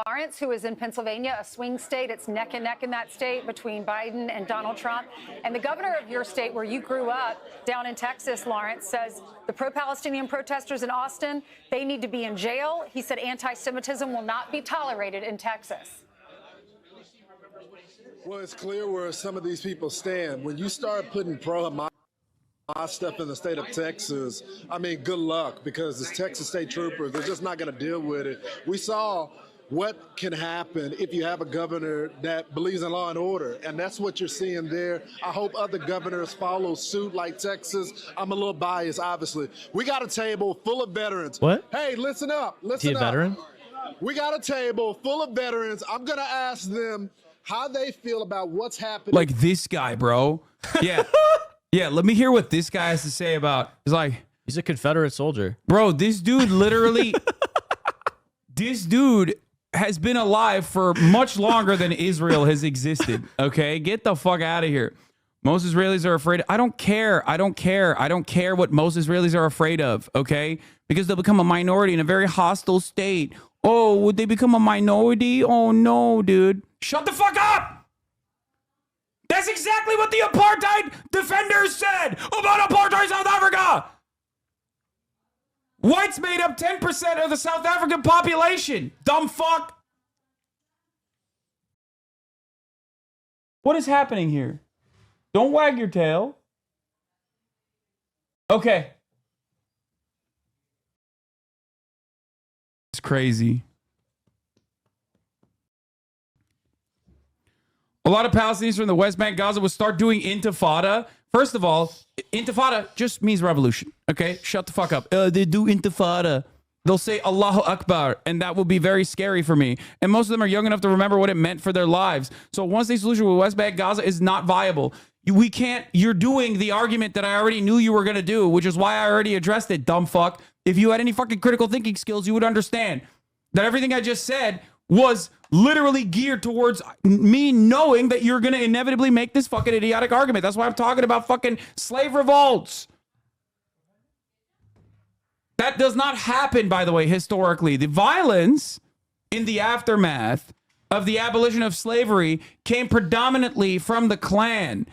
Lawrence, who is in Pennsylvania, a swing state. It's neck and neck in that state between Biden and Donald Trump. And the governor of your state, where you grew up, down in Texas, Lawrence, says the pro-Palestinian protesters in Austin, they need to be in jail. He said anti-Semitism will not be tolerated in Texas. Well, it's clear where some of these people stand. When you start putting pro-Hamas stuff in the state of Texas, I mean, good luck, because it's Texas state troopers. They're just not going to deal with it. We saw what can happen if you have a governor that believes in law and order, and that's what you're seeing there. I hope other governors follow suit like Texas. I'm a little biased, obviously. We got a table full of veterans. What? Hey, listen up. Listen Is he a veteran? We got a table full of veterans. I'm going to ask them how they feel about what's happening. Like this guy, bro. Yeah. Yeah, let me hear what this guy has to say about. He's a Confederate soldier. Bro, this dude literally, this dude has been alive for much longer than Israel has existed. Okay, get the fuck out of here. Most Israelis are afraid. I don't care. I don't care. I don't care what most Israelis are afraid of. Okay, because they'll become a minority in a very hostile state. Oh, would they become a minority? Oh no, dude. Shut the fuck up. That's exactly what the apartheid defenders said about apartheid South Africa. Whites made up 10% of the South African population. Dumb fuck. What is happening here? Don't wag your tail. Okay. It's crazy. A lot of Palestinians from the West Bank, Gaza will start doing intifada. First of all, intifada just means revolution. Okay? Shut the fuck up. They do intifada. They'll say Allahu Akbar, and that will be very scary for me. And most of them are young enough to remember what it meant for their lives. So one state solution with West Bank, Gaza is not viable. We can't, you're doing the argument that I already knew you were going to do, which is why I already addressed it, dumb fuck. If you had any fucking critical thinking skills, you would understand that everything I just said was literally geared towards me knowing that you're going to inevitably make this fucking idiotic argument. That's why I'm talking about fucking slave revolts. That does not happen, by the way, historically. The violence in the aftermath of the abolition of slavery came predominantly from the Klan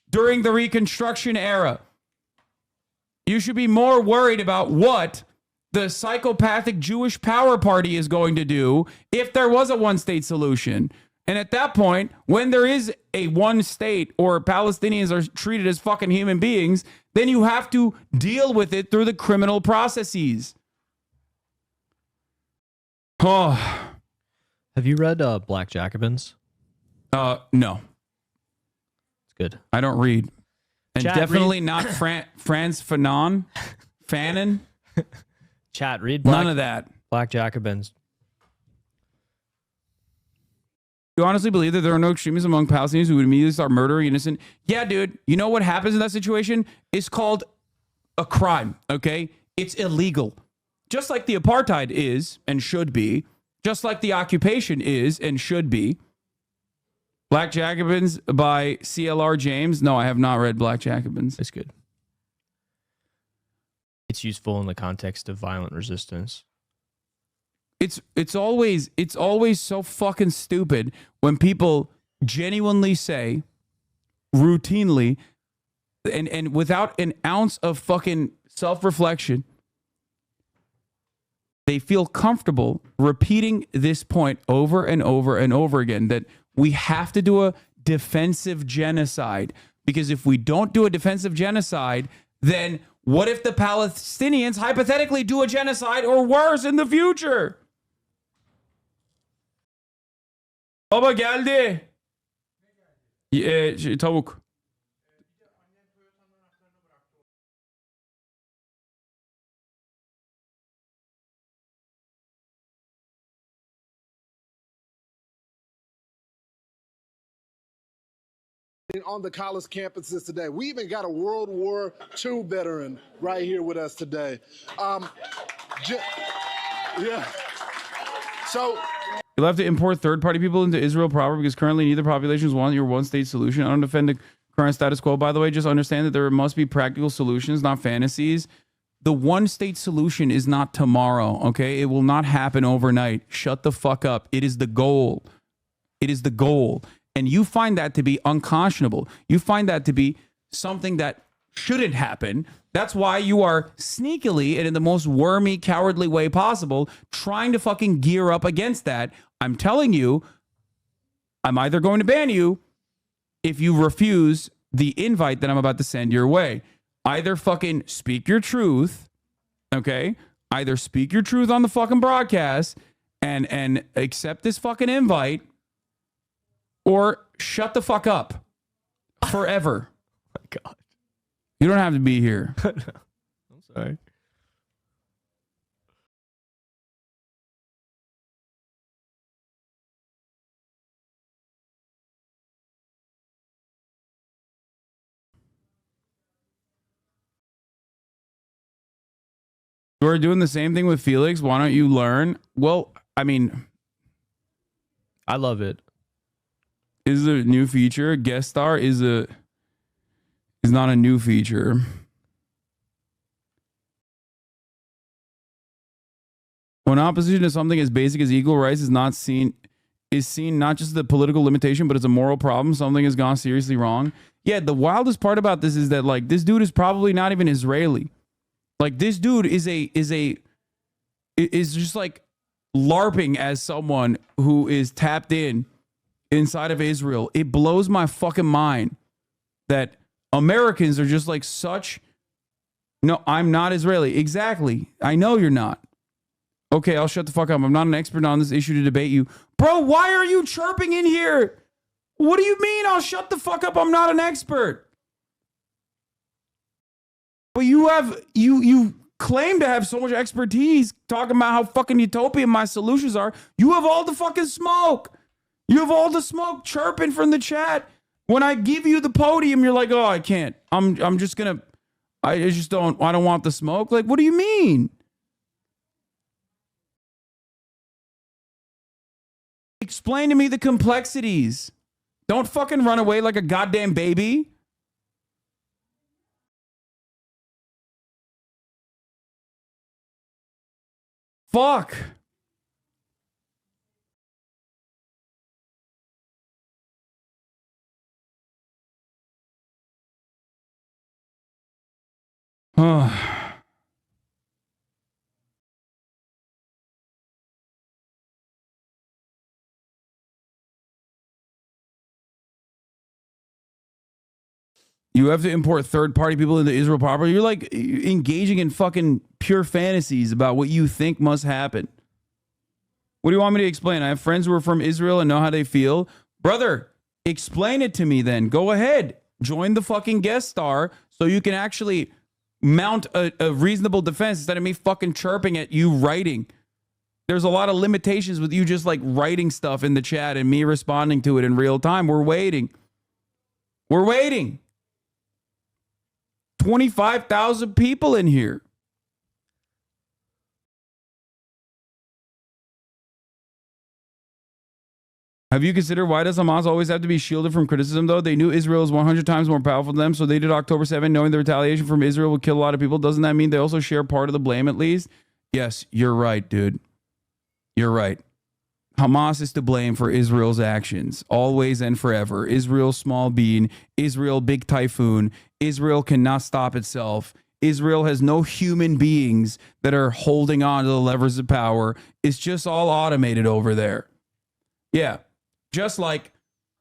during the Reconstruction era. You should be more worried about what the psychopathic Jewish power party is going to do if there was a one-state solution. And at that point, when there is a one state or Palestinians are treated as fucking human beings, then you have to deal with it through the criminal processes. Oh. Have you read Black Jacobins? No. It's good. I don't read. And Chat, definitely read. not Franz Fanon. Fanon. Chat, read None of that. Black Jacobins. You honestly believe that there are no extremists among Palestinians who would immediately start murdering innocent? Yeah, dude. You know what happens in that situation? It's called a crime, okay? It's illegal. Just like the apartheid is and should be. Just like the occupation is and should be. Black Jacobins by CLR James. No, I have not read Black Jacobins. It's good. It's useful in the context of violent resistance. It's always so fucking stupid when people genuinely say, routinely, and without an ounce of fucking self-reflection, they feel comfortable repeating this point over and over and over again, that we have to do a defensive genocide. Because if we don't do a defensive genocide, then what if the Palestinians hypothetically do a genocide or worse in the future? Baba geldi. Tavuk. On the college campuses today. We even got a World War II veteran right here with us today. Yeah. So You'll have to import third-party people into Israel proper because currently neither populations want your one-state solution. I don't defend the current status quo, by the way. Just understand that there must be practical solutions, not fantasies. The one state solution is not tomorrow, okay? It will not happen overnight. Shut the fuck up. It is the goal. It is the goal. And you find that to be unconscionable. You find that to be something that shouldn't happen. That's why you are sneakily and in the most wormy, cowardly way possible trying to fucking gear up against that. I'm telling you, I'm either going to ban you if you refuse the invite that I'm about to send your way. Either fucking speak your truth, okay? Either speak your truth on the fucking broadcast and accept this fucking invite, or shut the fuck up forever. Oh my God. You don't have to be here. I'm sorry. You are doing the same thing with Felix. Why don't you learn? Well, I mean, I love it. is a new feature. Guest star is not a new feature. When opposition to something as basic as equal rights is seen not just as a political limitation, but as a moral problem. Something has gone seriously wrong. Yeah, the wildest part about this is that like this dude is probably not even Israeli. Like this dude is just like LARPing as someone who is tapped in inside of Israel. It blows my fucking mind that Americans are just like such. No, I'm not Israeli. Exactly. I know you're not. Okay, I'll shut the fuck up. I'm not an expert on this issue to debate you. Bro, why are you chirping in here? What do you mean I'll shut the fuck up? I'm not an expert. But you claim to have so much expertise talking about how fucking utopian my solutions are. You have all the fucking smoke. You have all the smoke chirping from the chat. When I give you the podium, you're like, oh, I can't. I don't want the smoke. Like, what do you mean? Explain to me the complexities. Don't fucking run away like a goddamn baby. Fuck. You have to import third-party people into Israel properly. You're like engaging in fucking pure fantasies about what you think must happen. What do you want me to explain? I have friends who are from Israel and know how they feel. Brother, explain it to me then. Go ahead. Join the fucking guest star so you can actually mount a reasonable defense instead of me fucking chirping at you writing. There's a lot of limitations with you just like writing stuff in the chat and me responding to it in real time. We're waiting. We're waiting. 25,000 people in here. Have you considered why does Hamas always have to be shielded from criticism, though? They knew Israel is 100 times more powerful than them, so they did October 7, knowing the retaliation from Israel would kill a lot of people. Doesn't that mean they also share part of the blame, at least? Yes, you're right, dude. You're right. Hamas is to blame for Israel's actions, always and forever. Israel, small bean. Israel, big typhoon. Israel cannot stop itself. Israel has no human beings that are holding on to the levers of power. It's just all automated over there. Yeah. Just like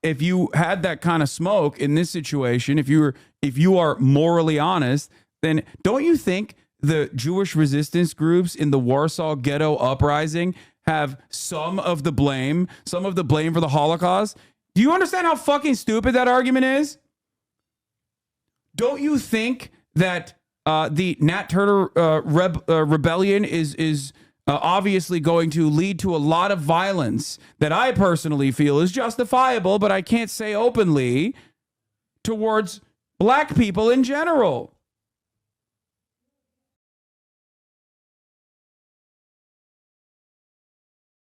if you had that kind of smoke in this situation, if you are morally honest, then don't you think the Jewish resistance groups in the Warsaw Ghetto uprising have some of the blame for the Holocaust? Do you understand how fucking stupid that argument is? Don't you think that the Nat Turner rebellion is obviously going to lead to a lot of violence that I personally feel is justifiable, but I can't say openly, towards black people in general?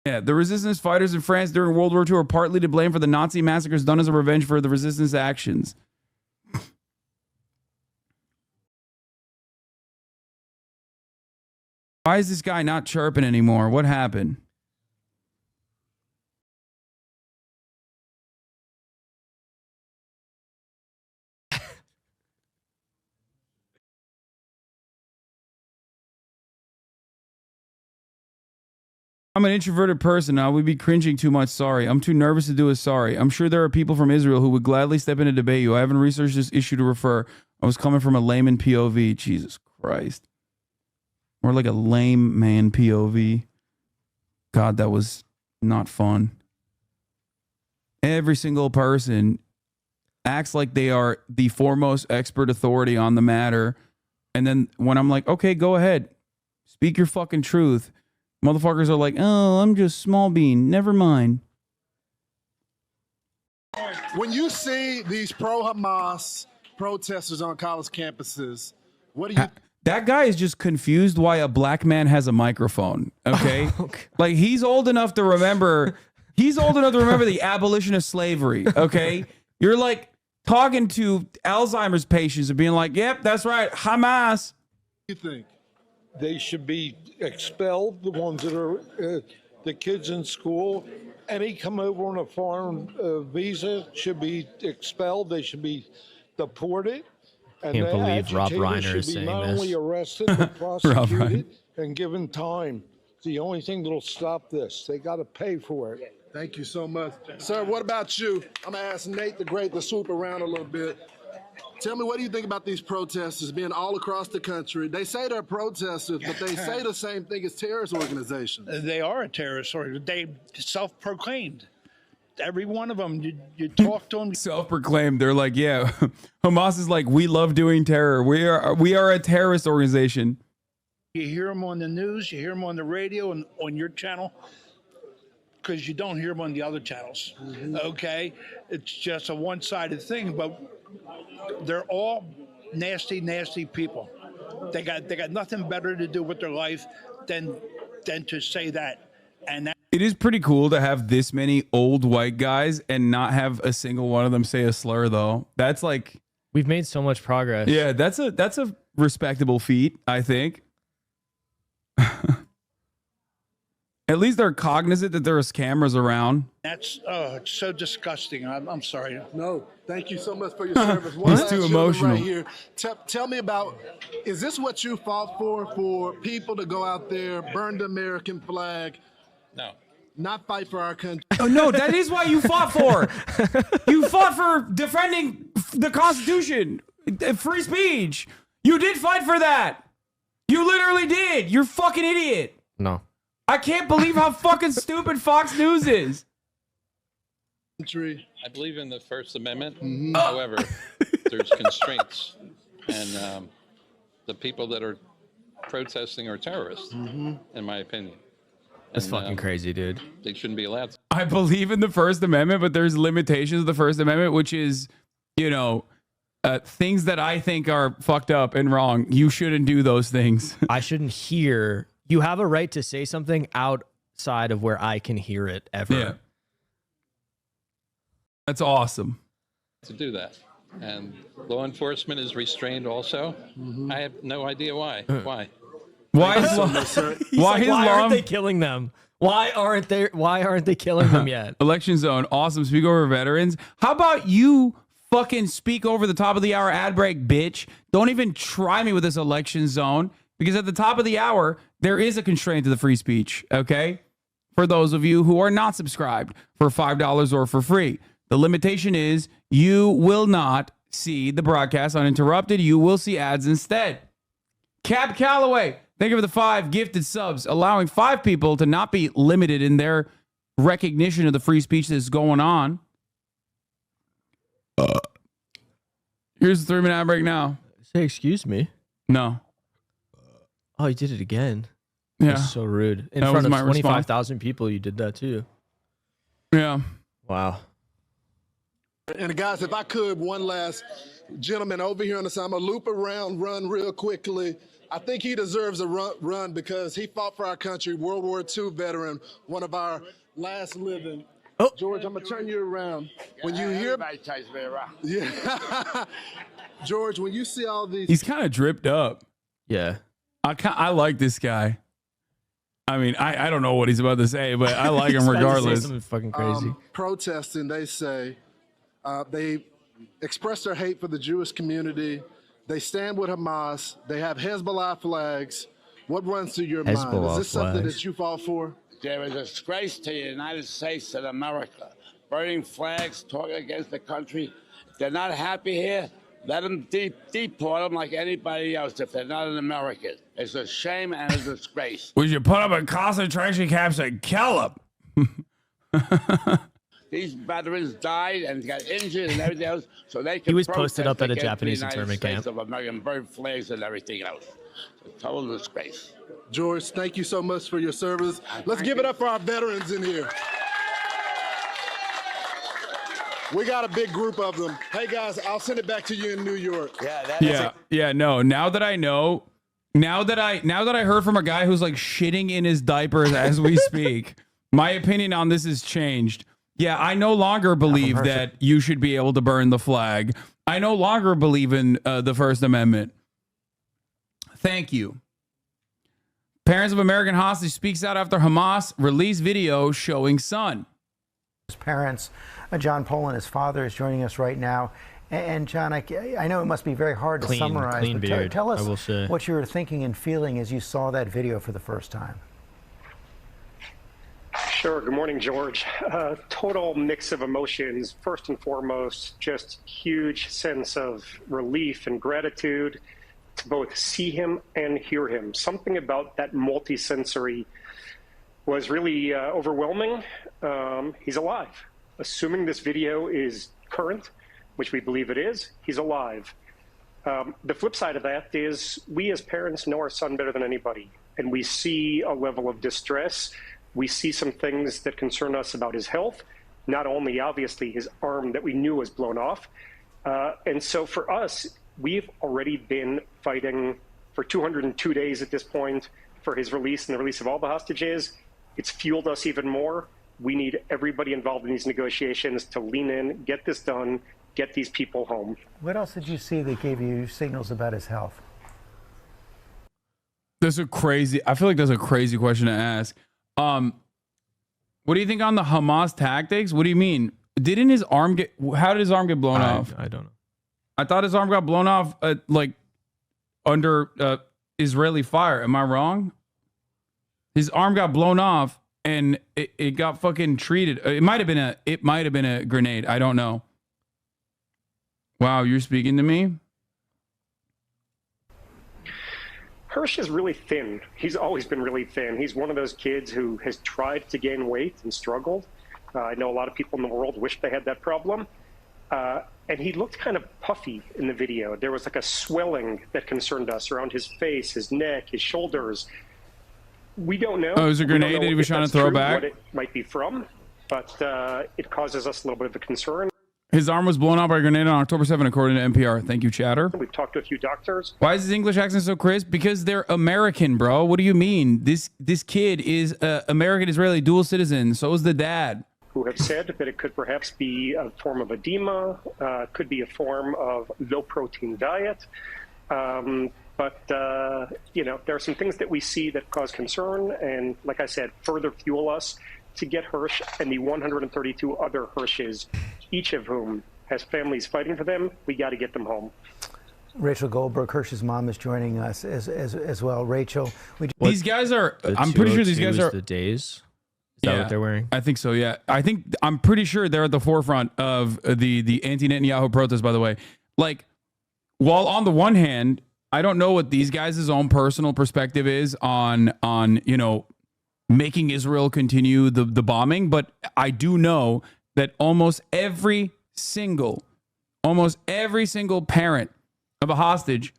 Yeah, the resistance fighters in France during World War II are partly to blame for the Nazi massacres done as a revenge for the resistance actions. Why is this guy not chirping anymore? What happened? I'm an introverted person. I would be cringing too much. Sorry. I'm too nervous to do a sorry. I'm sure there are people from Israel who would gladly step in and debate you. I haven't researched this issue to refer. I was coming from a layman POV. Jesus Christ. Or like a lame man POV. God, that was not fun. Every single person acts like they are the foremost expert authority on the matter. And then when I'm like, okay, go ahead. Speak your fucking truth. Motherfuckers are like, oh, I'm just small bean. Never mind. When you see these pro-Hamas protesters on college campuses, what do you... That guy is just confused why a black man has a microphone, okay? Like, he's old enough to remember... He's old enough to remember the abolition of slavery, okay? You're like talking to Alzheimer's patients and being like, yep, that's right, Hamas. What do you think? They should be expelled, the ones that are the kids in school. Any come over on a foreign visa should be expelled. They should be deported. And Can't believe Rob agitators Reiner should is be saying not this. only arrested, but prosecuted and given time. It's the only thing that'll stop this. They got to pay for it. Thank you so much. Sir, what about you? I'm going to ask Nate the Great to swoop around a little bit. Tell me, what do you think about these protesters being all across the country? They say they're protesters, but they say the same thing as terrorist organizations. They are a terrorist organization. They self-proclaimed. Every one of them, you talk to them. Self-proclaimed. They're like, yeah, Hamas is like, we love doing terror. We are a terrorist organization. You hear them on the news, you hear them on the radio and on your channel, because you don't hear them on the other channels. Okay? It's just a one-sided thing, but they're all nasty, nasty people. They got nothing better to do with their life than to say that. And that, It is pretty cool to have this many old white guys and not have a single one of them say a slur, though. That's like, We've made so much progress. yeah, that's a respectable feat, I think. At least they're cognizant that there's cameras around. that's it's so disgusting. I'm sorry. No, thank you so much for your service. One He's last too gentleman emotional. right here. Tell me about, is this what you fought for people to go out there, burn the American flag? No. Not fight for our country. Oh, no, that is what you fought for. You fought for defending the Constitution, free speech. You did fight for that. You literally did. You're a fucking idiot. No. I can't believe how fucking stupid Fox News is. I believe in the First Amendment. However, there's constraints. And the people that are protesting are terrorists, in my opinion. That's And, fucking crazy, dude. They shouldn't be allowed to. I believe in the First Amendment, but there's limitations of the First Amendment, which is, you know, things that I think are fucked up and wrong. You shouldn't do those things. I shouldn't hear. You have a right to say something outside of where I can hear it ever. Yeah. That's awesome. To do that. And law enforcement is restrained also. I have no idea why. Why? Why is He's why like, is why law aren't they killing them? Why aren't they killing them yet? Election Zone? Awesome. Speak over veterans. How about you fucking speak over the top of the hour ad break, bitch? Don't even try me with this Election Zone, because at the top of the hour there is a constraint to the free speech. Okay, for those of you who are not subscribed for $5 or for free, the limitation is you will not see the broadcast uninterrupted. You will see ads instead. Cap Calloway, thank you for the 5 gifted subs, allowing 5 people to not be limited in their recognition of the free speech that's going on. Here's the 3-minute ad break now. Say excuse me. No. Oh, you did it again. Yeah. That's so rude. In That front was of my response. 25,000 people, you did that too. Yeah. Wow. And guys, if I could, one last gentleman over here on the side, I'm gonna loop around, run real quickly. I think he deserves a run because he fought for our country, World War II veteran, one of our last living. Oh. George, I'm gonna turn you around. When you hear, yeah, George, when you see all these, He's kind of dripped up. Yeah. I like this guy. I mean, I don't know what he's about to say, but I like him regardless. Something fucking crazy. Protesting, they say they express their hate for the Jewish community. They stand with Hamas. They have Hezbollah flags. What runs through your mind? Is this something that you fall for? They're a disgrace to the United States and America. Burning flags, talking against the country. If they're not happy here, let them deport them like anybody else if they're not an American. It's a shame and a disgrace. We should put up a concentration camps and kill them. These veterans died and got injured and everything else, so they can. He was posted up at a against the Japanese United internment States camp. of American bird flags and everything else. It's a total disgrace. George, thank you so much for your service. Let's give it up for our veterans in here. We got a big group of them. Hey guys, I'll send it back to you in New York. No. Now that I know, now that I heard from a guy who's like shitting in his diapers as we speak, my opinion on this has changed. Yeah, I no longer believe that you should be able to burn the flag. I no longer believe in the First Amendment. Thank you. Parents of American hostage speaks out after Hamas released video showing son. His parents, John Poland, his father, is joining us right now. And John, I know it must be very hard to summarize, clean but beard, tell I will us say. what you were thinking and feeling as you saw that video for the first time. Sure. Good morning, George. Total mix of emotions. First and foremost, just huge sense of relief and gratitude to both see him and hear him. Something about that multisensory was really overwhelming. He's alive. Assuming this video is current, which we believe it is, he's alive. The flip side of that is we as parents know our son better than anybody, and we see a level of distress. We see some things that concern us about his health, not only obviously his arm that we knew was blown off. And so for us, we've already been fighting for 202 days at this point for his release and the release of all the hostages. It's fueled us even more. We need everybody involved in these negotiations to lean in, get this done, get these people home. What else did you see that gave you signals about his health? I feel like that's a crazy question to ask. What do you think on the Hamas tactics? What do you mean? Didn't his arm get, how did his arm get blown off? I don't know. I thought his arm got blown off like under Israeli fire. Am I wrong? His arm got blown off and it got fucking treated. It might have been a grenade. I don't know. Wow, you're speaking to me? Hirsch is really thin. He's always been really thin. He's one of those kids who has tried to gain weight and struggled. I know a lot of people in the world wish they had that problem. And he looked kind of puffy in the video. There was like a swelling that concerned us around his face, his neck, his shoulders. We don't know. Oh, it was a grenade that he was trying to throw back? What it might be from, but it causes us a little bit of a concern. His arm was blown off by a grenade on October 7, according to NPR. Thank you, Chatter. We've talked to a few doctors. Why is his English accent so crisp? Because they're American, bro. What do you mean? This kid is American-Israeli dual citizen. So is the dad. Who have said that it could perhaps be a form of edema, could be a form of low-protein diet. But there are some things that we see that cause concern and, like I said, further fuel us to get Hirsch and the 132 other Hirsches, each of whom has families fighting for them. We got to get them home. Rachel Goldberg, Hirsch's mom, is joining us as well. Rachel, these guys are, I'm pretty sure these guys are. The days? Is that what they're wearing? I think so, yeah. I'm pretty sure they're at the forefront of the anti-Netanyahu protest, by the way. Like, while on the one hand, I don't know what these guys' own personal perspective is on making Israel continue the bombing, but I do know that almost every single parent of a hostage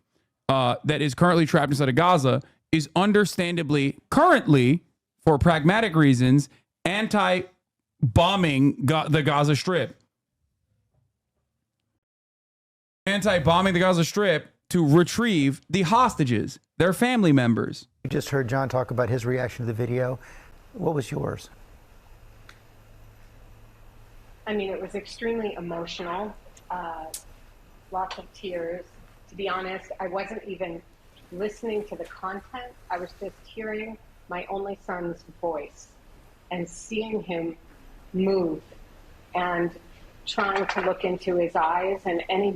that is currently trapped inside of Gaza is understandably currently, for pragmatic reasons, anti-bombing the Gaza Strip. Anti-bombing the Gaza Strip to retrieve the hostages, their family members. You just heard John talk about his reaction to the video. What was yours? I mean, it was extremely emotional, lots of tears. To be honest, I wasn't even listening to the content. I was just hearing my only son's voice and seeing him move and trying to look into his eyes, and any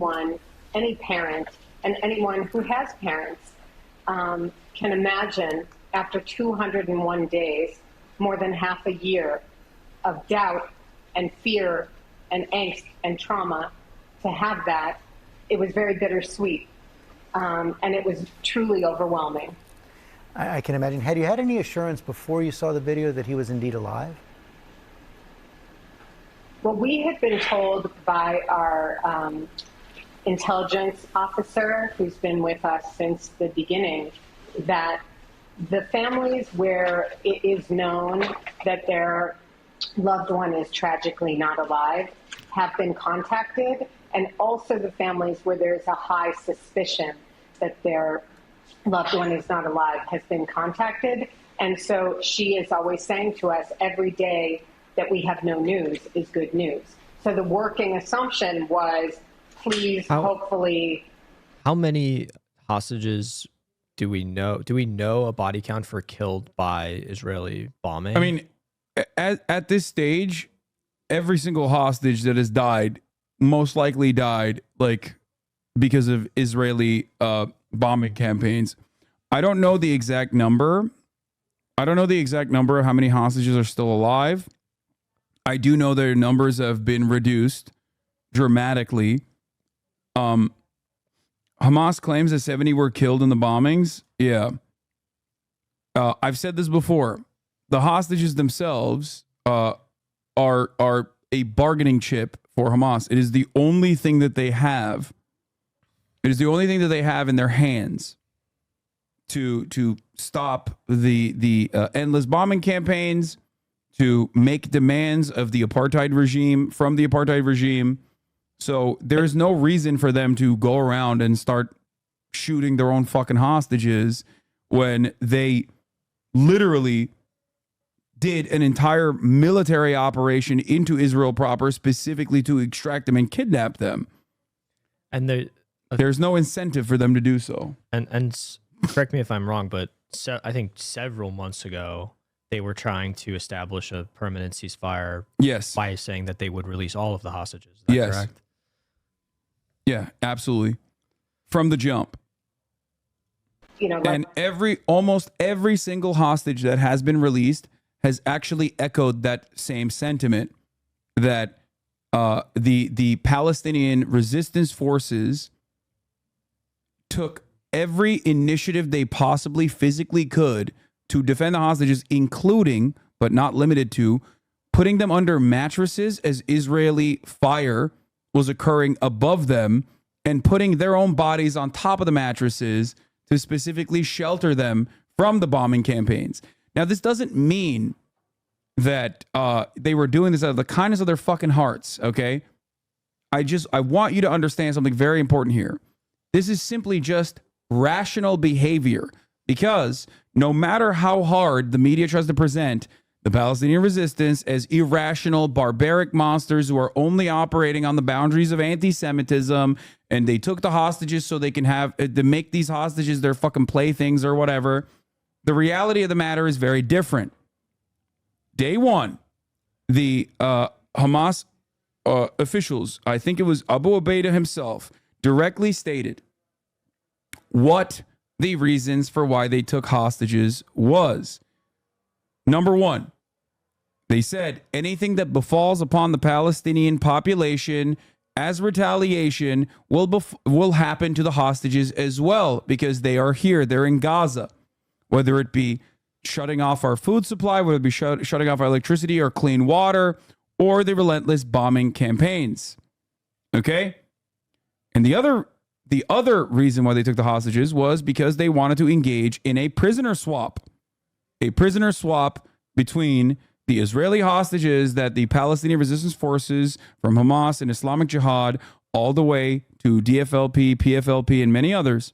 parent, and anyone who has parents can imagine after 201 days, more than half a year of doubt and fear and angst and trauma, to have that, it was very bittersweet. And it was truly overwhelming. I can imagine. Had you had any assurance before you saw the video that he was indeed alive? Well, we had been told by our intelligence officer, who's been with us since the beginning, that the families where it is known that their loved one is tragically not alive have been contacted, and also the families where there's a high suspicion that their loved one is not alive has been contacted. And so she is always saying to us every day that we have no news is good news. So the working assumption was, please, hopefully. How many hostages do we know? Do we know a body count for killed by Israeli bombing? I mean, at this stage, every single hostage that has died most likely died like because of Israeli bombing campaigns. I don't know the exact number. I don't know the exact number of how many hostages are still alive. I do know their numbers have been reduced dramatically. Hamas claims that 70 were killed in the bombings. Yeah. I've said this before. The hostages themselves are a bargaining chip for Hamas. It is the only thing that they have. It is the only thing that they have in their hands to stop the endless bombing campaigns, to make demands of the apartheid regime, from the apartheid regime. So there's no reason for them to go around and start shooting their own fucking hostages when they literally did an entire military operation into Israel proper, specifically to extract them and kidnap them. And there's no incentive for them to do so. And correct me if I'm wrong, but I think several months ago, they were trying to establish a permanent ceasefire. Yes. By saying that they would release all of the hostages. Is that correct? Yeah, absolutely. From the jump. You know, and almost every single hostage that has been released has actually echoed that same sentiment, that the Palestinian resistance forces took every initiative they possibly physically could to defend the hostages, including, but not limited to, putting them under mattresses as Israeli fire was occurring above them, and putting their own bodies on top of the mattresses to specifically shelter them from the bombing campaigns. Now, this doesn't mean that they were doing this out of the kindness of their fucking hearts, okay? I want you to understand something very important here. This is simply just rational behavior, because no matter how hard the media tries to present the Palestinian resistance as irrational, barbaric monsters who are only operating on the boundaries of anti-Semitism, and they took the hostages so they can have to make these hostages their fucking playthings or whatever, the reality of the matter is very different. Day one, the Hamas officials, I think it was Abu Ubaidah himself, directly stated what the reasons for why they took hostages was. Number one, they said anything that befalls upon the Palestinian population as retaliation will happen to the hostages as well, because they are here, they're in Gaza. Whether it be shutting off our food supply, whether it be shutting off our electricity or clean water, or the relentless bombing campaigns. Okay? And the other reason why they took the hostages was because they wanted to engage in a prisoner swap. A prisoner swap between the Israeli hostages that the Palestinian resistance forces from Hamas and Islamic Jihad, all the way to DFLP, PFLP, and many others,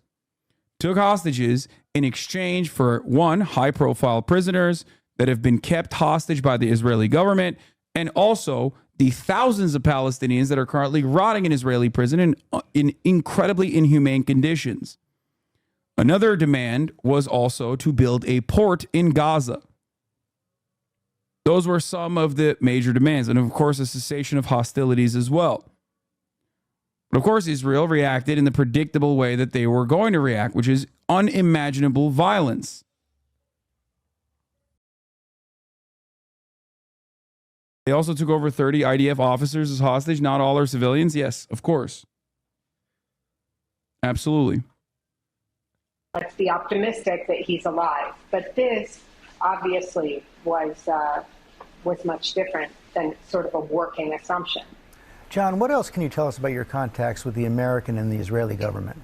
took hostages in exchange for, one, high-profile prisoners that have been kept hostage by the Israeli government, and also the thousands of Palestinians that are currently rotting in Israeli prison in incredibly inhumane conditions. Another demand was also to build a port in Gaza. Those were some of the major demands. And of course, a cessation of hostilities as well. But of course, Israel reacted in the predictable way that they were going to react, which is unimaginable violence. They also took over 30 IDF officers as hostage. Not all are civilians. Yes, of course. Absolutely. Let's be optimistic that he's alive. But this obviously was much different than sort of a working assumption. John, what else can you tell us about your contacts with the American and the Israeli government?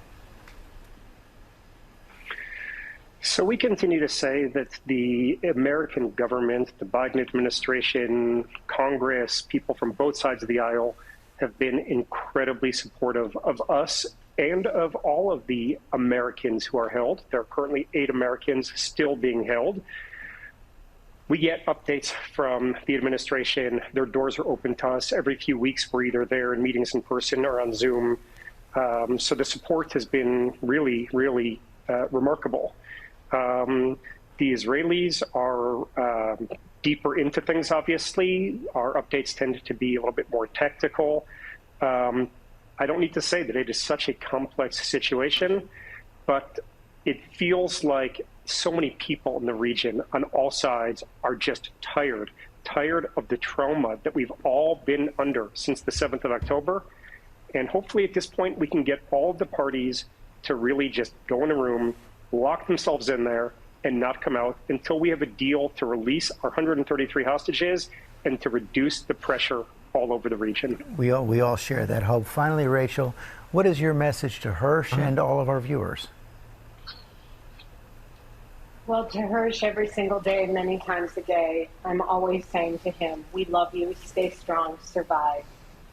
So we continue to say that the American government, the Biden administration, Congress, people from both sides of the aisle have been incredibly supportive of us and of all of the Americans who are held. There are currently 8 Americans still being held. We get updates from the administration. Their doors are open to us. Every few weeks, we're either there in meetings in person or on Zoom. So the support has been really, really remarkable. The Israelis are deeper into things, obviously. Our updates tend to be a little bit more tactical. I don't need to say that it is such a complex situation, but it feels like so many people in the region on all sides are just tired of the trauma that we've all been under since the 7th of October. And hopefully at this point, we can get all of the parties to really just go in a room, lock themselves in there, and not come out until we have a deal to release our 133 hostages and to reduce the pressure all over the region. We all share that hope. Finally, Rachel, what is your message to Hirsch and all of our viewers? Well, to Hirsch, every single day, many times a day, I'm always saying to him, we love you, stay strong, survive.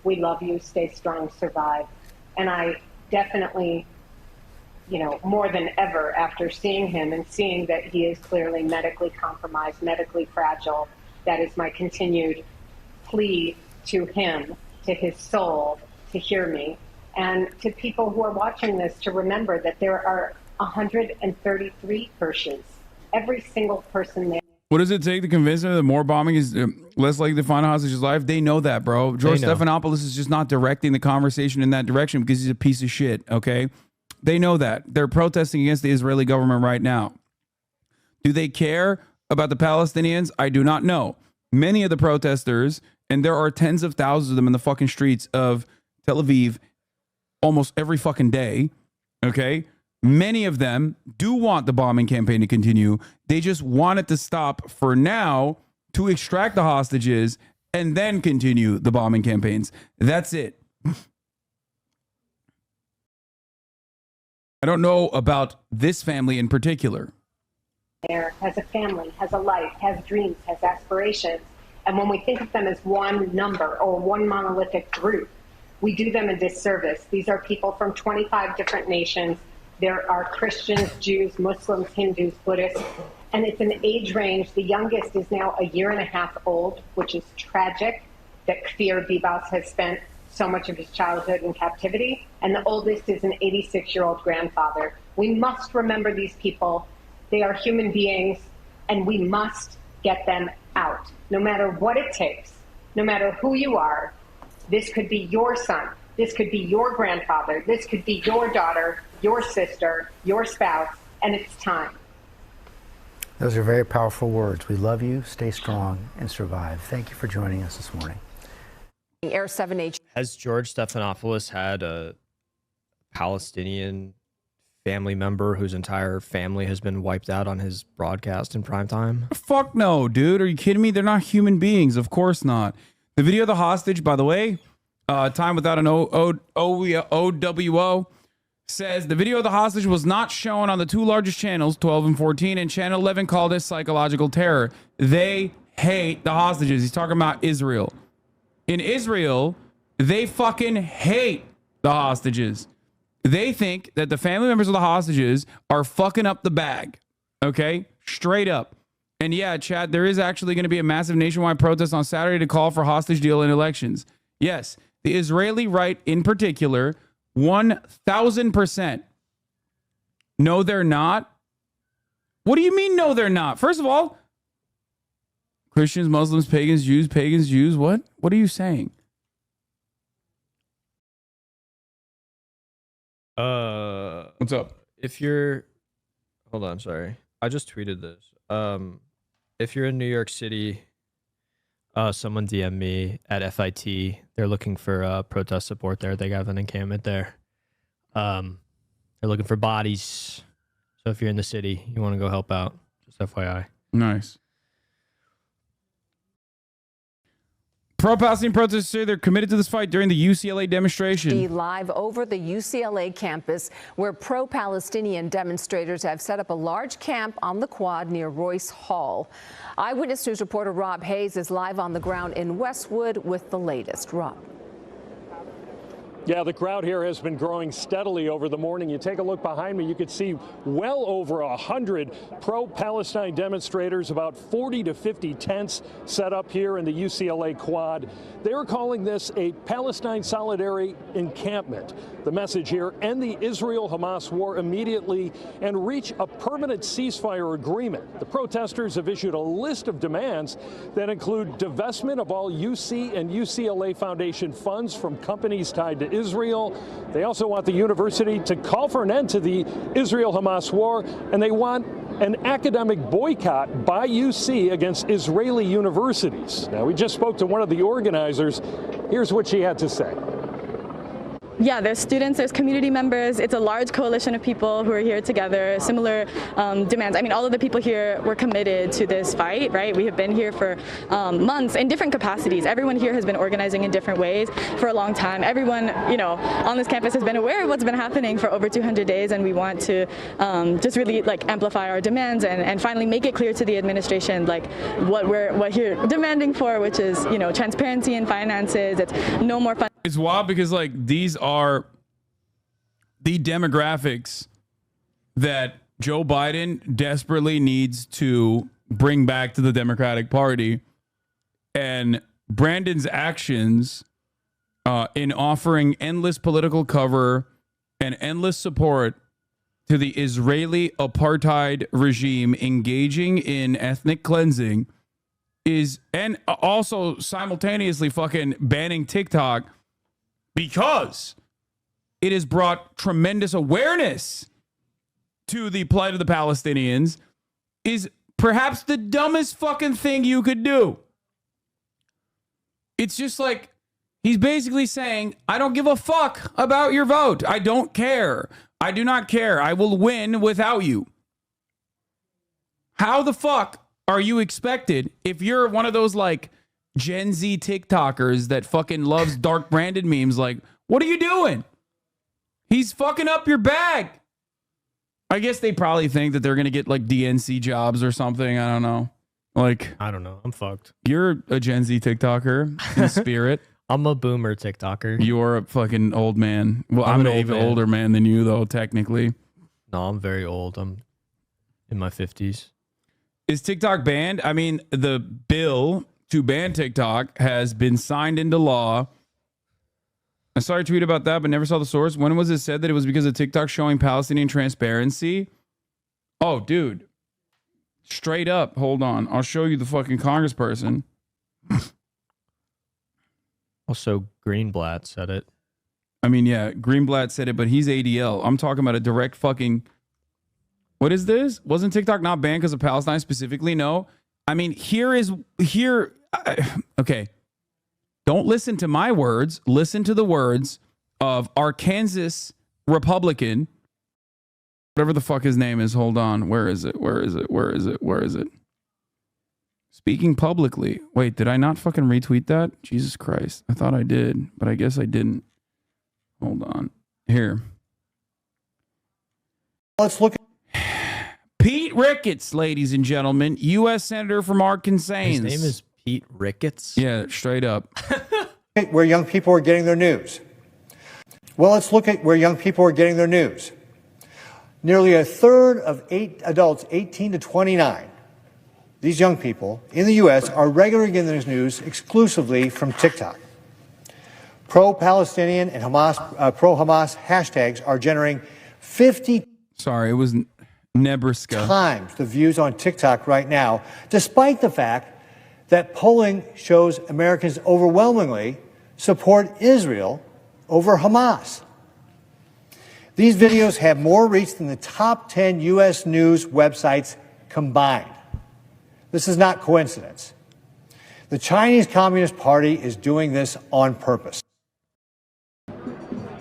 We love you, stay strong, survive. And I definitely, more than ever, after seeing him and seeing that he is clearly medically compromised, medically fragile, that is my continued plea to him, to his soul, to hear me, and to people who are watching this to remember that there are 133 Hirsches. Every single person there. What does it take to convince them that more bombing is less likely to find a hostage's life? They know that, bro. George Stephanopoulos is just not directing the conversation in that direction because he's a piece of shit, okay? They know that. They're protesting against the Israeli government right now. Do they care about the Palestinians? I do not know. Many of the protesters, and there are tens of thousands of them in the fucking streets of Tel Aviv almost every fucking day, okay? Many of them do want the bombing campaign to continue. They just want it to stop for now to extract the hostages and then continue the bombing campaigns. That's it. I don't know about this family in particular. There has a family, has a life, has dreams, has aspirations. And when we think of them as one number or one monolithic group, we do them a disservice. These are people from 25 different nations. There are Christians, Jews, Muslims, Hindus, Buddhists, and it's an age range. The youngest is now a year and a half old, which is tragic that Kfir Bibas has spent so much of his childhood in captivity. And the oldest is an 86-year-old grandfather. We must remember these people. They are human beings, and we must get them out, no matter what it takes, no matter who you are. This could be your son. This could be your grandfather. This could be your daughter, your sister, your spouse, and it's time. Those are very powerful words. We love you, stay strong, and survive. Thank you for joining us this morning. Air 7H. Has George Stephanopoulos had a Palestinian family member whose entire family has been wiped out on his broadcast in prime time? Fuck no, dude. Are you kidding me? They're not human beings. Of course not. The video of the hostage, by the way, Time Without an OWO says the video of the hostage was not shown on the 2 largest channels, 12 and 14, and channel 11 called it psychological terror. They hate the hostages. He's talking about Israel. In Israel, they fucking hate the hostages. They think that the family members of the hostages are fucking up the bag. Okay? Straight up. And yeah, Chad, there is actually going to be a massive nationwide protest on Saturday to call for hostage deal in elections. Yes, the Israeli right in particular, 1,000%, No, they're not. What do you mean, no, they're not? First of all, Christians, Muslims, pagans, Jews. What? What are you saying? What's up? If you're, hold on, sorry. I just tweeted this. If you're in New York City, someone DM me at FIT. They're looking for protest support there. They have an encampment there. They're looking for bodies. So if you're in the city, you want to go help out. Just FYI. Nice. Pro-Palestinian protesters say they're committed to this fight during the UCLA demonstration. Be live over the UCLA campus, where pro-Palestinian demonstrators have set up a large camp on the quad near Royce Hall. Eyewitness News reporter Rob Hayes is live on the ground in Westwood with the latest. Rob. Yeah, the crowd here has been growing steadily over the morning. You take a look behind me, you could see well over 100 pro-Palestine demonstrators, about 40 to 50 tents set up here in the UCLA quad. They are calling this a Palestine solidarity encampment. The message here: end the Israel-Hamas war immediately and reach a permanent ceasefire agreement. The protesters have issued a list of demands that include divestment of all UC and UCLA Foundation funds from companies tied to Israel. They also want the university to call for an end to the Israel-Hamas war, and they want an academic boycott by UC against Israeli universities. Now, we just spoke to one of the organizers. Here's what she had to say. Yeah, there's students, there's community members. It's a large coalition of people who are here together, similar demands. I mean, all of the people here were committed to this fight, right? We have been here for months in different capacities. Everyone here has been organizing in different ways for a long time. Everyone, you know, on this campus has been aware of what's been happening for over 200 days, and we want to just really like amplify our demands and finally make it clear to the administration like what we're here demanding for, which is, you know, transparency in finances. It's no more fun. It's wild because like these are the demographics that Joe Biden desperately needs to bring back to the Democratic Party, and Brandon's actions in offering endless political cover and endless support to the Israeli apartheid regime engaging in ethnic cleansing is, and also simultaneously fucking banning TikTok, because it has brought tremendous awareness to the plight of the Palestinians, is perhaps the dumbest fucking thing you could do. It's just like, he's basically saying, I don't give a fuck about your vote. I don't care. I do not care. I will win without you. How the fuck are you expected, if you're one of those like Gen Z TikTokers that fucking loves dark branded memes, like, what are you doing? He's fucking up your bag. I guess they probably think that they're going to get like DNC jobs or something. I don't know. Like, I don't know. I'm fucked. You're a Gen Z TikToker in spirit. I'm a boomer TikToker. You're a fucking old man. Well, I'm an even older man than you, though, technically. No, I'm very old. I'm in my 50s. Is TikTok banned? I mean, the bill to ban TikTok has been signed into law. I saw a tweet about that, but never saw the source. When was it said that it was because of TikTok showing Palestinian transparency? Oh, dude. Straight up. Hold on. I'll show you the fucking congressperson. Also, Greenblatt said it. I mean, yeah, Greenblatt said it, but he's ADL. I'm talking about a direct fucking... What is this? Wasn't TikTok not banned because of Palestine specifically? No. I mean, okay. Don't listen to my words. Listen to the words of Arkansas Republican, whatever the fuck his name is. Hold on. Where is it? Speaking publicly. Wait, did I not fucking retweet that? Jesus Christ. I thought I did, but I guess I didn't. Hold on. Here. Let's look at Pete Ricketts, ladies and gentlemen, U.S. Senator from Arkansas. His name is Pete Ricketts? Yeah, straight up. where young people are getting their news. Well, let's look at where young people are getting their news. Nearly a third of adults 18 to 29, these young people in the U.S. are regularly getting their news exclusively from TikTok. Pro-Palestinian and pro-Hamas hashtags are generating 50. Sorry, it was Nebraska. Times the views on TikTok right now, despite the fact that polling shows Americans overwhelmingly support Israel over Hamas. These videos have more reach than the top 10 U.S. news websites combined. This is not coincidence. The Chinese Communist Party is doing this on purpose.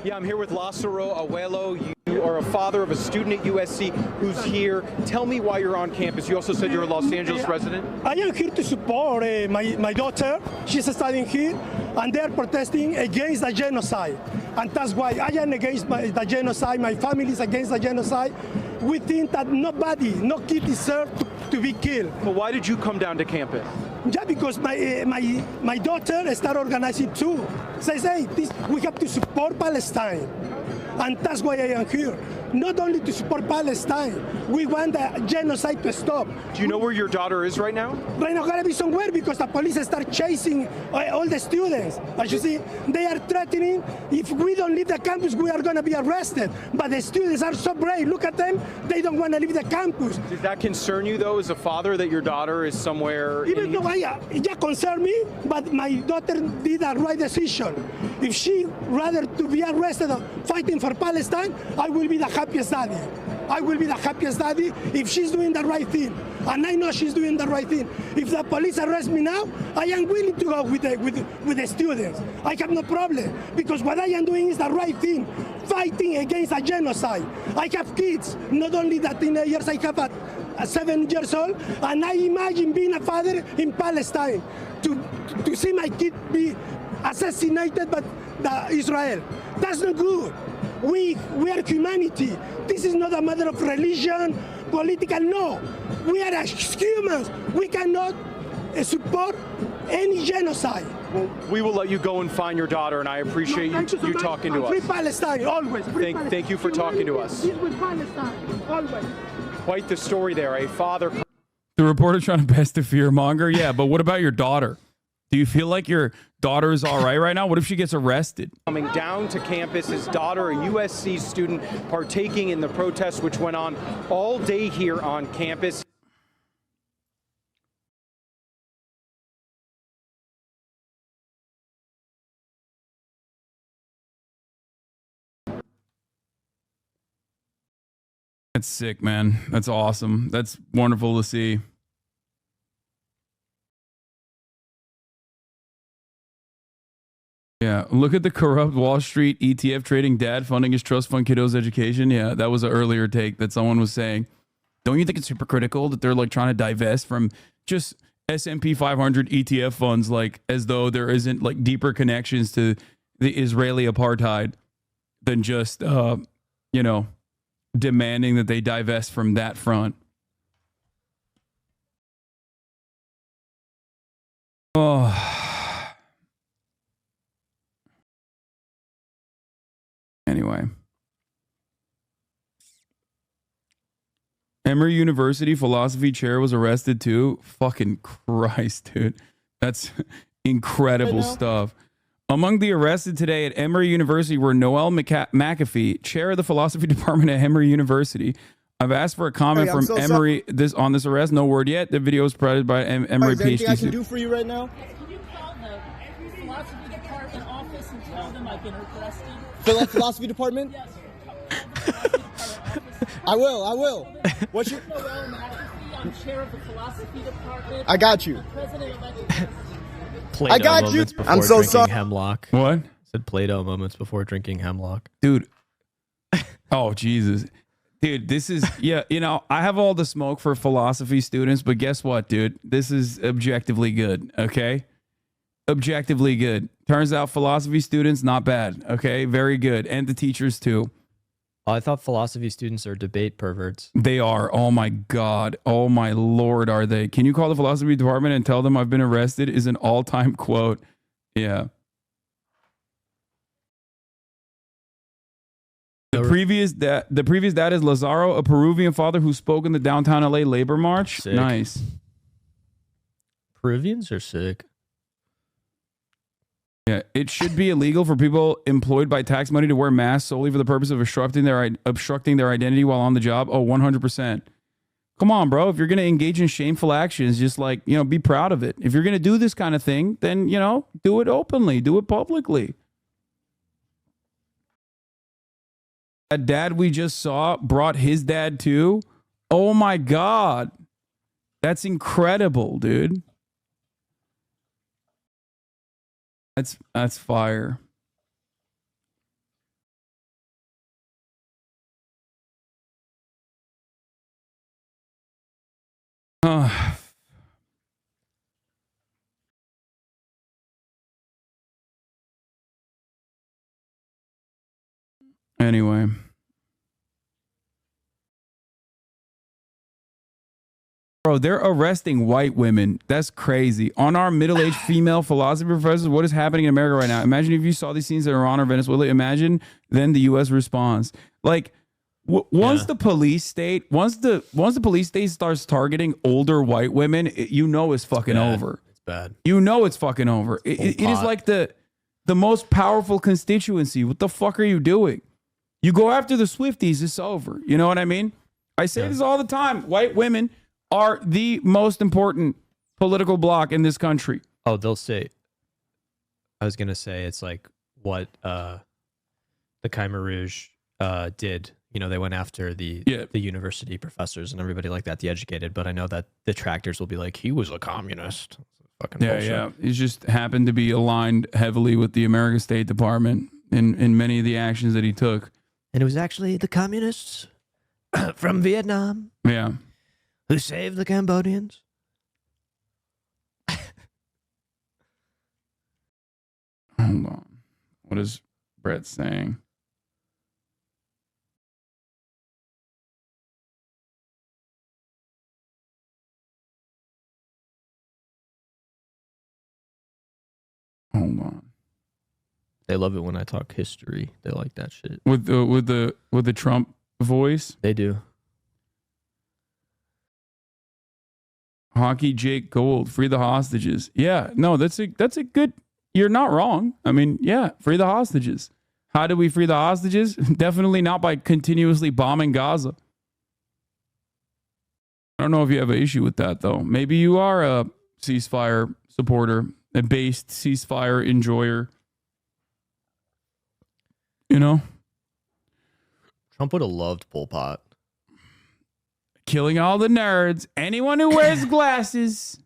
Yeah, I'm here with Lázaro Abuelo. You are a father of a student at USC who's here. Tell me why you're on campus. You also said you're a Los Angeles resident. I am here to support my daughter. She's studying here, and they're protesting against the genocide. And that's why I am against the genocide. My family is against the genocide. We think that nobody, no kid deserves to be killed. But why did you come down to campus? Yeah, because my daughter started organizing too. Says, hey, we have to support Palestine. And that's why I am here. Not only to support Palestine, we want the genocide to stop. Do you know where your daughter is right now? Right now, gotta be somewhere because the police start chasing all the students. As you see, they are threatening. If we don't leave the campus, we are gonna be arrested. But the students are so brave. Look at them. They don't want to leave the campus. Does that concern you, though, as a father, that your daughter is somewhere? Even though it concern me, but my daughter did the right decision. If she rather to be arrested fighting for Palestine, I will be the happiest daddy. I will be the happiest daddy if she's doing the right thing. And I know she's doing the right thing. If the police arrest me now, I am willing to go with the students. I have no problem because what I am doing is the right thing, fighting against a genocide. I have kids, not only the teenagers, I have a 7 years old, and I imagine being a father in Palestine to see my kid be assassinated by Israel. That's not good. We are humanity. This is not a matter of religion, political, no. We are humans. We cannot support any genocide. Well, we will let you go and find your daughter, and I appreciate you talking to us. Free Palestine, always. Thank you for talking to us. Peace with Palestine, always. Quite the story there. A father. The reporter trying to best a fear monger. Yeah, but what about your daughter? Do you feel like your daughter is all right now? What if she gets arrested? Coming down to campus, his daughter, a USC student, partaking in the protests which went on all day here on campus. That's sick, man. That's awesome. That's wonderful to see. Yeah, look at the corrupt Wall Street ETF trading dad funding his trust fund kiddo's education. Yeah, that was an earlier take that someone was saying. Don't you think it's hypocritical that they're like trying to divest from just S&P 500 ETF funds, like as though there isn't like deeper connections to the Israeli apartheid than just, you know, demanding that they divest from that front. Oh. Anyway. Emory University philosophy chair was arrested too. Fucking Christ, dude. That's incredible stuff. Among the arrested today at Emory University were Noel McAfee, chair of the philosophy department at Emory University. I've asked for a comment from Emory on this arrest. No word yet. The video was provided by Emory is there PhD. anything I can do for you right now? Can you call the philosophy department office and tell them I've been requested? Philosophy department? Yes. I will. What's your... Noel McAfee, I'm chair of the philosophy department. I got you. President-elect. Plato I got you. moments before I'm so drinking sorry. hemlock. What? Said Plato moments before drinking hemlock. Dude. Oh, Jesus. Dude, this is, yeah, you know, I have all the smoke for philosophy students, but guess what, dude? This is objectively good, okay? Objectively good. Turns out philosophy students, not bad, okay? Very good. And the teachers, too. Oh, I thought philosophy students are debate perverts. They are. Oh, my God. Oh, my Lord, are they? Can you call the philosophy department and tell them I've been arrested? Is an all-time quote. Yeah. The previous dad is Lazaro, a Peruvian father who spoke in the downtown LA labor march. Sick. Nice. Peruvians are sick. Yeah, it should be illegal for people employed by tax money to wear masks solely for the purpose of obstructing their identity while on the job. Oh, 100%. Come on, bro. If you're going to engage in shameful actions, just like, be proud of it. If you're going to do this kind of thing, then, do it openly, do it publicly. That dad we just saw brought his dad too. Oh my God. That's incredible, dude. That's fire. Anyway. Bro, they're arresting white women. That's crazy. On our middle-aged female philosophy professors, what is happening in America right now? Imagine if you saw these scenes in Iran or Venezuela. Imagine then the U.S. response. Like, once the police state starts targeting older white women, it's fucking over. It's bad. It's fucking over. It is like the most powerful constituency. What the fuck are you doing? You go after the Swifties, it's over. You know what I mean? I say this all the time. White women are the most important political bloc in this country. Oh, they'll say. I was gonna say it's like what the Khmer Rouge did. They went after the university professors and everybody like that, the educated. But I know that detractors will be like, he was a communist. Fucking bullshit. Yeah. He just happened to be aligned heavily with the American State Department in many of the actions that he took. And it was actually the communists from Vietnam. Yeah. Who saved the Cambodians. Hold on. What is Brett saying? Hold on. They love it when I talk history. They like that shit. With the Trump voice? They do. Hockey Jake Gold, free the hostages. Yeah, no, that's a good. You're not wrong. I mean, yeah, free the hostages. How do we free the hostages? Definitely not by continuously bombing Gaza. I don't know if you have an issue with that, though. Maybe you are a ceasefire supporter, a based ceasefire enjoyer. Trump would have loved Pol Pot. Killing all the nerds. Anyone who wears glasses.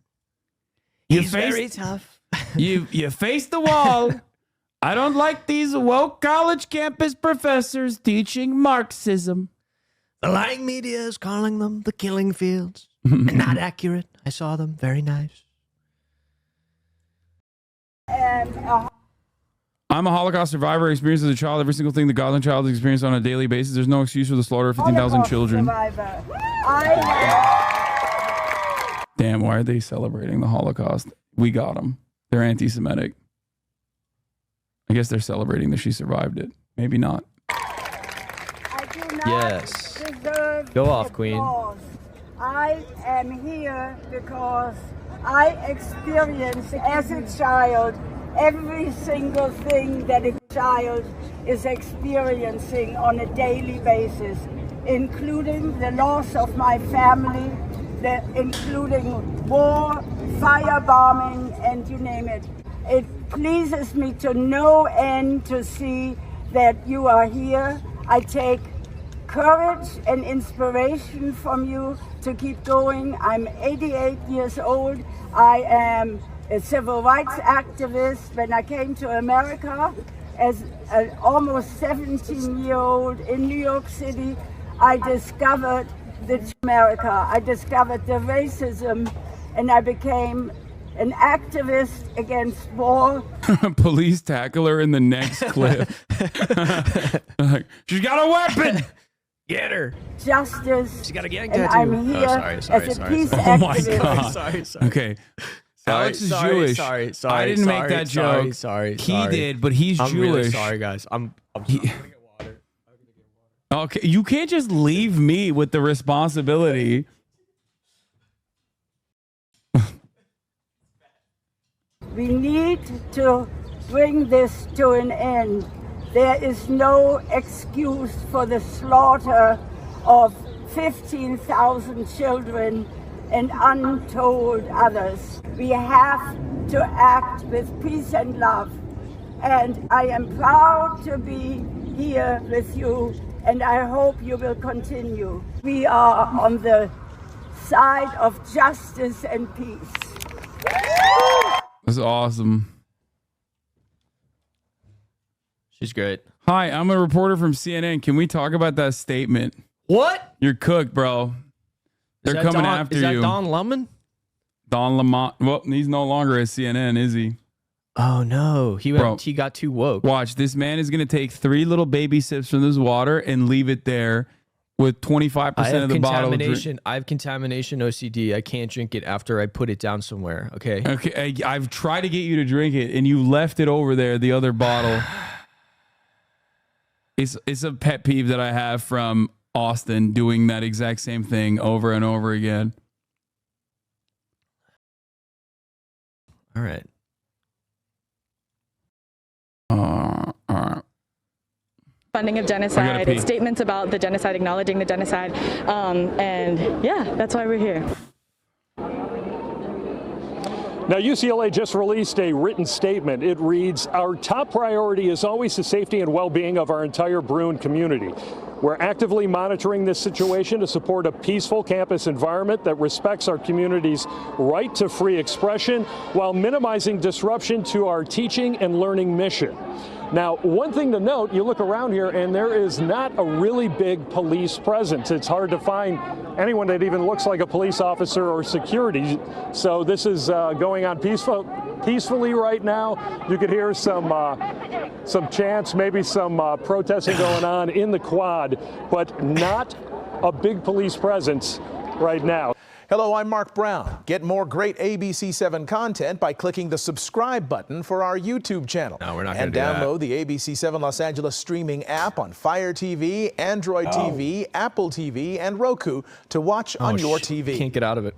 He's very tough. You face the wall. I don't like these woke college campus professors teaching Marxism. The lying media is calling them the killing fields. And not accurate. I saw them. Very nice. I'm a Holocaust survivor. I experienced as a child every single thing the Gazan child has experienced on a daily basis. There's no excuse for the slaughter of 15,000 children. Damn, why are they celebrating the Holocaust? We got them. They're anti-Semitic. I guess they're celebrating that she survived it. Maybe not. Yes. Go off, Queen. I am here because I experienced as a child every single thing that a child is experiencing on a daily basis, including the loss of my family, including war, firebombing, and you name it. It pleases me to no end to see that you are here. I take courage and inspiration from you to keep going. I'm 88 years old. I am a civil rights activist. When I came to America as an almost 17-year-old in New York City, I discovered America. I discovered the racism, and I became an activist against war. Police tackle her in the next clip. She's got a weapon. Get her. Justice. She got a gang and tattoo. I'm here as a peace Oh my activist. God. Okay. Alex is Jewish. I didn't make that joke. Sorry. He did, but he's I'm Jewish. really sorry, guys. I'm sorry. Okay, you can't just leave me with the responsibility. We need to bring this to an end. There is no excuse for the slaughter of 15,000 children and untold others. We have to act with peace and love. And I am proud to be here with you, and I hope you will continue. We are on the side of justice and peace. That's awesome. She's great. Hi, I'm a reporter from CNN. Can we talk about that statement? What? You're cooked, bro. They're coming after you. Is that Don Lemon? Don Lemon. Well, he's no longer at CNN, is he? Oh no, he got too woke. Watch, this man is gonna take 3 little baby sips from this water and leave it there with 25% of the bottle. I have contamination OCD. I can't drink it after I put it down somewhere. Okay. Okay. I've tried to get you to drink it, and you left it over there. The other bottle. It's a pet peeve that I have from Austin doing that exact same thing over and over again. All right. Funding of genocide, statements about the genocide, acknowledging the genocide, and yeah, that's why we're here. Now, UCLA just released a written statement. It reads, "Our top priority is always the safety and well-being of our entire Bruin community. We're actively monitoring this situation to support a peaceful campus environment that respects our community's right to free expression while minimizing disruption to our teaching and learning mission." Now, one thing to note, you look around here and there is not a really big police presence. It's hard to find anyone that even looks like a police officer or security. So this is going on peacefully right now. You could hear some chants, maybe some protesting going on in the quad, but not a big police presence right now. Hello, I'm Mark Brown. Get more great ABC7 content by clicking the subscribe button for our YouTube channel. No, we're not and gonna do download the ABC7 Los Angeles streaming app on Fire TV, Android TV, Apple TV, and Roku to watch on your TV. Can't get out of it.